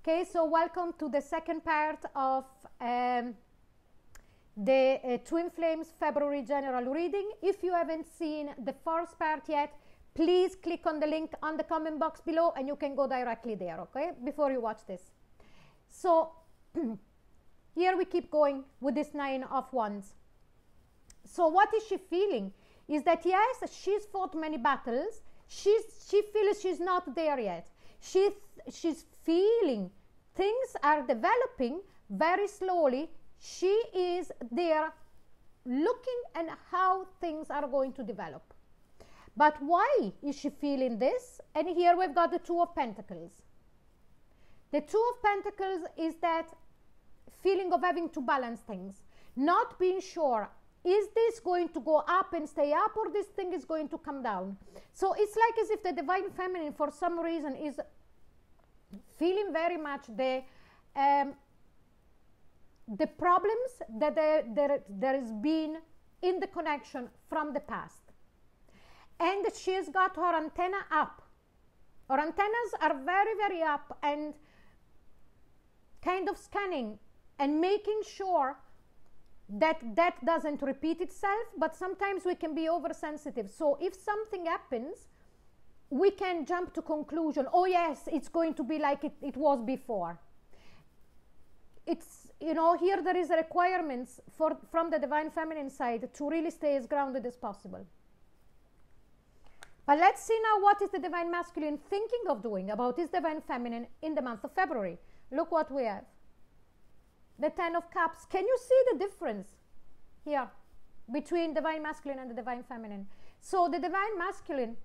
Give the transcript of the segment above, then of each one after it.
Okay, so welcome to the second part of the Twin Flames February general reading. If you haven't seen the first part yet, please click on the link on the comment box below and you can go directly there, okay, before you watch this. So here we keep going with this Nine of Wands. So what is she feeling? Is that yes, she's fought many battles. She feels she's not there yet. She's feeling things are developing very slowly. She is there looking at how things are going to develop. But why is she feeling this? And here we've got the Two of Pentacles. The Two of Pentacles is that feeling of having to balance things, not being sure, is this going to go up and stay up, or this thing is going to come down? So it's like as if the Divine Feminine for some reason is feeling very much the problems that there has been in the connection from the past. And she's got her antenna up. Her antennas are very, very up and kind of scanning and making sure that that doesn't repeat itself. But sometimes we can be oversensitive. So if something happens, we can jump to conclusion, oh yes, it's going to be like it was before. It's, you know, here there is a requirements from the Divine Feminine side to really stay as grounded as possible. But let's see now what is the Divine Masculine thinking of doing about his Divine Feminine in the month of February. Look what we have. The Ten of Cups. Can you see the difference here between Divine Masculine and the Divine Feminine? So the Divine Masculine,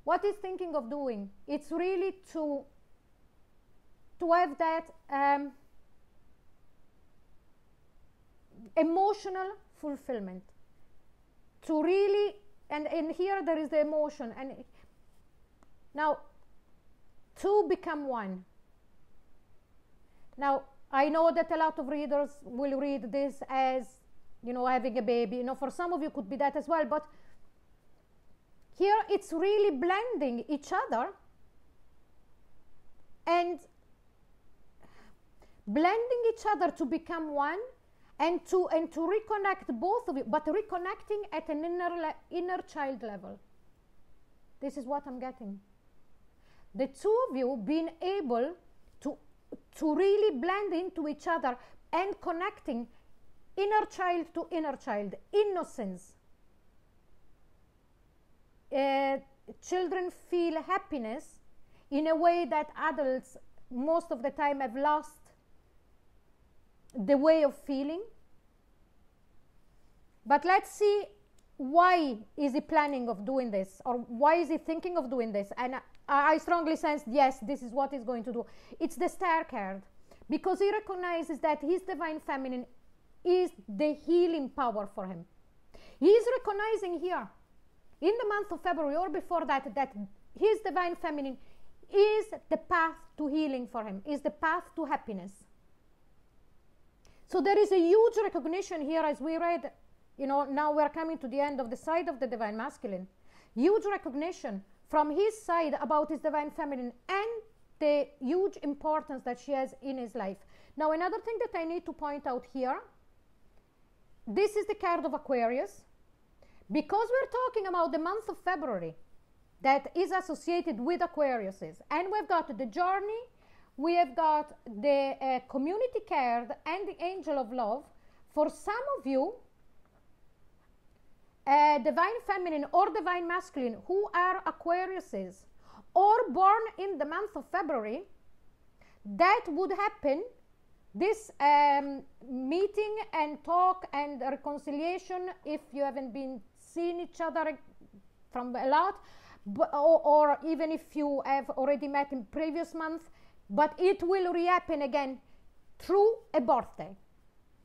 what he's thinking of doing, it's really to have that emotional fulfillment, to really, and here there is the emotion, and now to become one. Now I know that a lot of readers will read this as, you know, having a baby. You know, for some of you could be that as well, but here it's really blending each other and blending each other to become one, and to reconnect both of you, but reconnecting at an inner child level. This is what I'm getting. The two of you being able to really blend into each other and connecting inner child to inner child, innocence. Children feel happiness in a way that adults most of the time have lost the way of feeling. But let's see, why is he planning of doing this, or why is he thinking of doing this? And I strongly sense, yes, this is what he's going to do. It's the Star card, because he recognizes that his Divine Feminine is the healing power for him. He's recognizing here in the month of February or before that, that his Divine Feminine is the path to healing for him, is the path to happiness. So there is a huge recognition here, as we read, you know, now we're coming to the end of the side of the Divine Masculine. Huge recognition from his side about his Divine Feminine and the huge importance that she has in his life. Now, another thing that I need to point out here, this is the card of Aquarius. Because we're talking about the month of February that is associated with Aquariuses, and we've got the journey, we have got the community card and the angel of love. For some of you, Divine Feminine or Divine Masculine who are Aquariuses or born in the month of February, that would happen, this meeting and talk and reconciliation, if you haven't been seeing each other from a lot, or even if you have already met in previous months, but it will rehappen again through a birthday.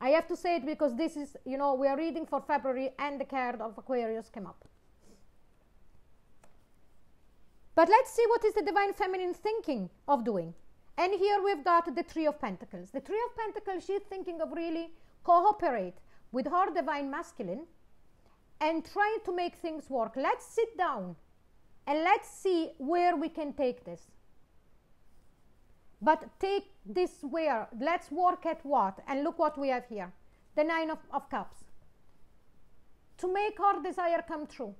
I have to say it because this is, you know, we are reading for February and the card of Aquarius came up. But let's see what is the Divine Feminine thinking of doing. And here we've got the Three of Pentacles. The Three of Pentacles, she's thinking of really cooperate with her Divine Masculine and trying to make things work. Let's sit down and let's see where we can take this. But take this where, let's work at what? And look what we have here. The Nine of Cups. To make her desire come true.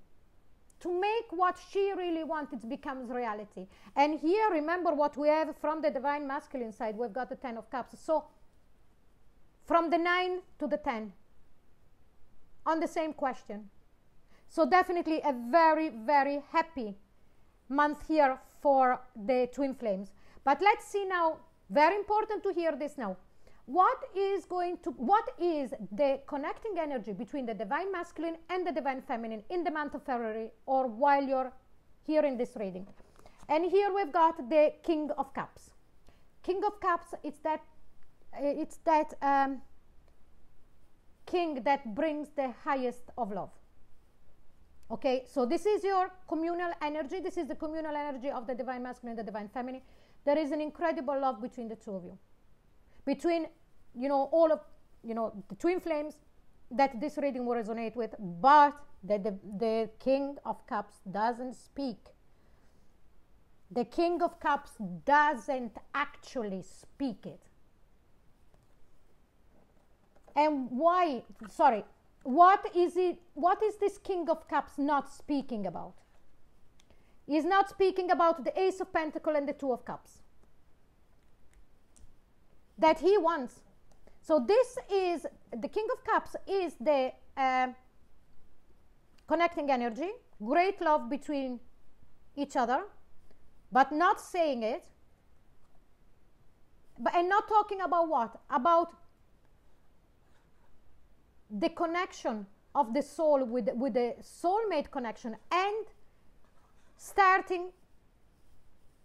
To make what she really wanted becomes reality. And here, remember what we have from the Divine Masculine side. We've got the 10 of Cups. So, from the 9 to the 10. On the same question. So, definitely a very, very happy month here for the twin flames. But let's see now, very important to hear this now. What is the connecting energy between the Divine Masculine and the Divine Feminine in the month of February, or while you're hearing this reading? And here we've got the King of Cups. King of Cups, it's that king that brings the highest of love. Okay, so this is your communal energy. This is the communal energy of the Divine Masculine and the Divine Feminine. There is an incredible love between the two of you. Between, all of, the twin flames that this reading will resonate with, but the King of Cups doesn't speak. The King of Cups doesn't actually speak it. And why, what is this King of Cups not speaking about? He's not speaking about the Ace of Pentacles and the Two of Cups that he wants. So this is, the King of Cups is the connecting energy, great love between each other, but not saying it, and not talking about what? About the connection of the soul with the soulmate connection, and starting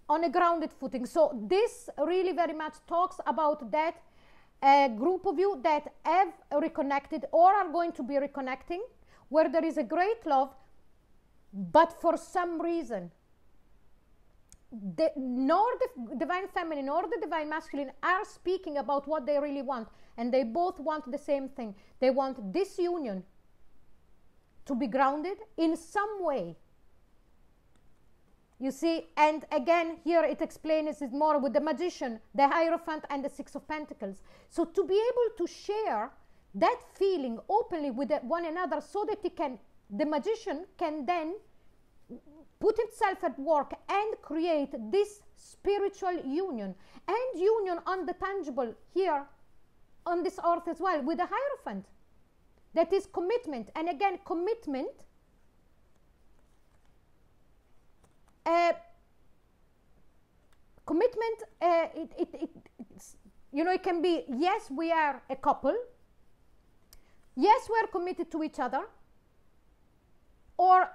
on a grounded footing. So this really very much talks about that group of you that have reconnected or are going to be reconnecting, where there is a great love, but for some reason nor the Divine Feminine nor the Divine Masculine are speaking about what they really want, and they both want the same thing. They want this union to be grounded in some way. You see, and again, here it explains it more with the Magician, the Hierophant, and the Six of Pentacles. So to be able to share that feeling openly with one another, so that the Magician can then put itself at work and create this spiritual union, and union on the tangible here on this earth as well, with the Hierophant. That is commitment. And again, commitment, it can be, yes, we are a couple, yes, we are committed to each other, or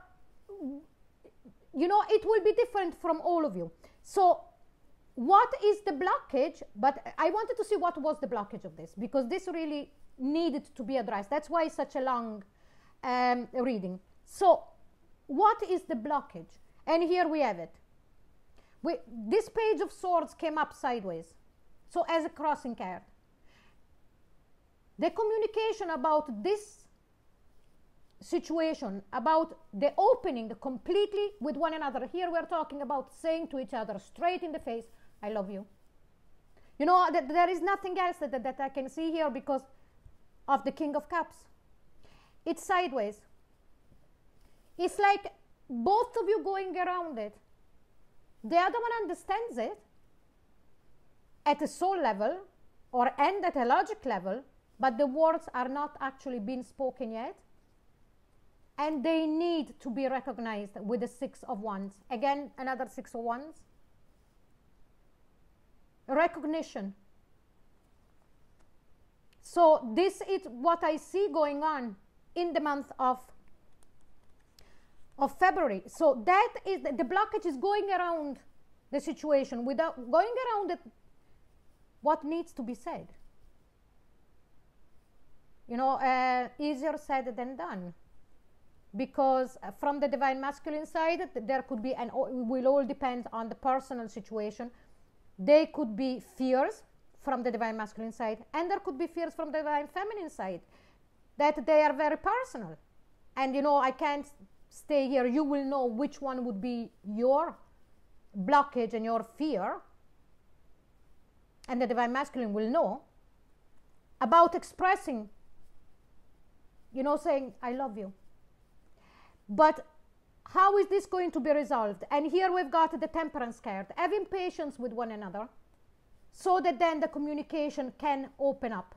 it will be different from all of you. So what is the blockage? But I wanted to see what was the blockage of this, because this really needed to be addressed. That's why it's such a long reading. So what is the blockage? And here we have it. This Page of Swords came up sideways, so as a crossing card. The communication about this situation, about the opening completely with one another. Here we're talking about saying to each other straight in the face, I love you. There is nothing else that I can see here because of the King of Cups. It's sideways. It's like both of you going around it. The other one understands it at a soul level and at a logic level, but the words are not actually being spoken yet. And they need to be recognized with the Six of Wands. Again, another Six of Wands. Recognition. So this is what I see going on in the month of February. So that is the blockage is going around the situation without going around what needs to be said. Easier said than done. Because from the Divine Masculine side, there could be, and it will all depend on the personal situation, they could be fears from the Divine Masculine side, and there could be fears from the Divine Feminine side, that they are very personal. And I can't stay here. You will know which one would be your blockage and your fear. and the divine masculine will know about expressing, you know, saying, I love you. But how is this going to be resolved? And here we've got the Temperance card. Having patience with one another so that then the communication can open up.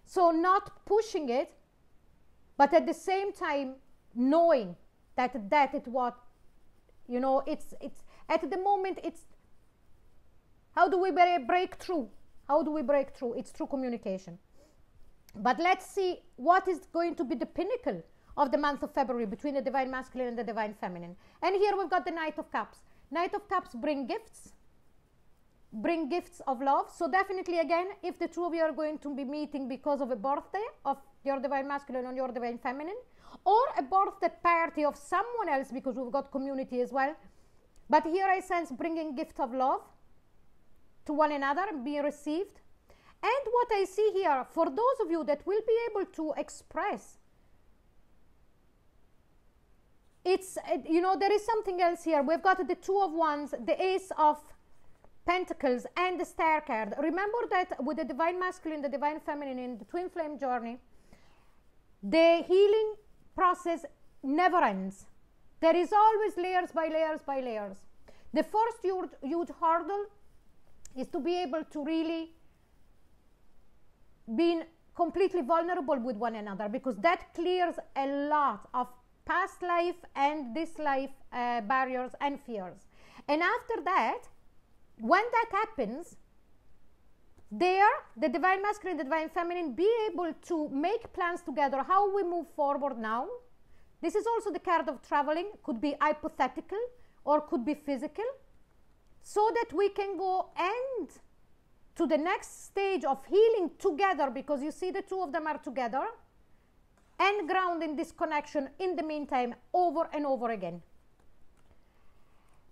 So not pushing it, but at the same time knowing that it what, you know, it's at the moment, it's how do we break through? How do we break through? It's through communication. But let's see what is going to be the pinnacle of the month of February between the divine masculine and the divine feminine. And here we've got the Knight of Cups. Knight of Cups bring gifts of love. So definitely, again, if the two of you are going to be meeting because of a birthday of your divine masculine and your divine feminine, or a birthday party of someone else, because we've got community as well. But here I sense bringing gift of love to one another and being received. And what I see here, for those of you that will be able to express, it's, you know, there is something else here. We've got the Two of Wands, the Ace of Pentacles, and the Star card. Remember that with the divine masculine, the divine feminine in the twin flame journey, the healing process never ends. There is always layers by layers by layers. The first huge hurdle is to be able to really be completely vulnerable with one another, because that clears a lot of past life and this life barriers and fears. And after that, when that happens, there the divine masculine, the divine feminine be able to make plans together how we move forward now. This is also the card of traveling, could be hypothetical or could be physical, so that we can go and to the next stage of healing together, because you see the two of them are together, and grounding this connection in the meantime over and over again.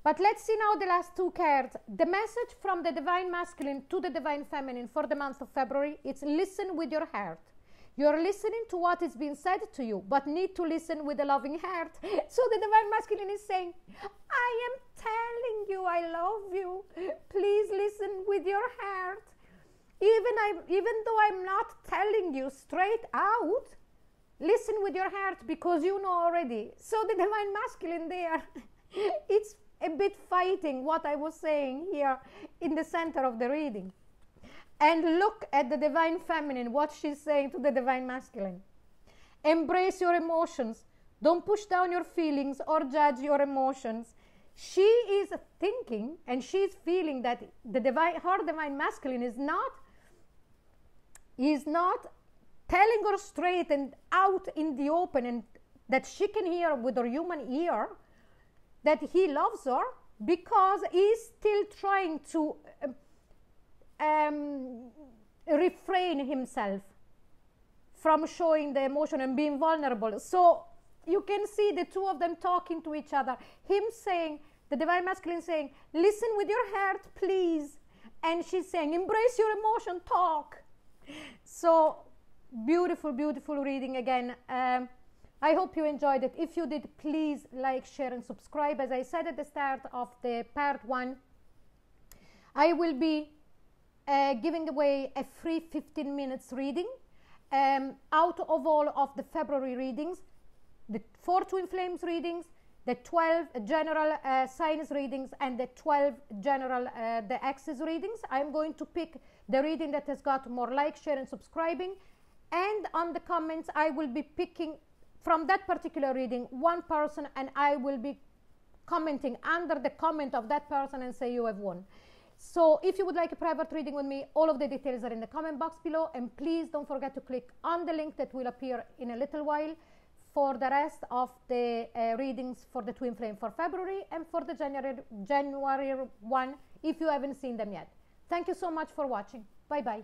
But let's see now the last two cards. The message from the divine masculine to the divine feminine for the month of February, it's listen with your heart. You're listening to what is being said to you, but need to listen with a loving heart. So the divine masculine is saying, I am telling you I love you. Please listen with your heart. Even though I'm not telling you straight out, listen with your heart, because you know already. So the divine masculine there, it's a bit fighting what I was saying here in the center of the reading. And look at the divine feminine, what she's saying to the divine masculine. Embrace your emotions. Don't push down your feelings or judge your emotions. She is thinking and she's feeling that her divine masculine is not telling her straight and out in the open, and that she can hear with her human ear that he loves her, because he's still trying to refrain himself from showing the emotion and being vulnerable. So you can see the two of them talking to each other. Him saying, the divine masculine saying, listen with your heart, please. And she's saying, embrace your emotion, talk. So beautiful, beautiful reading again. I hope you enjoyed it. If you did, please like, share, and subscribe. As I said at the start of the part 1, I will be giving away a free 15 minutes reading out of all of the February readings, the 4 twin flames readings, the 12 general signs readings, and the 12 general the axis readings. I'm going to pick the reading that has got more like, share, and subscribing, and on the comments I will be picking from that particular reading one person, and I will be commenting under the comment of that person and say you have won. So if you would like a private reading with me, all of the details are in the comment box below, and please don't forget to click on the link that will appear in a little while for the rest of the readings for the twin flame for February and for the January one if you haven't seen them yet. Thank you so much for watching. Bye bye.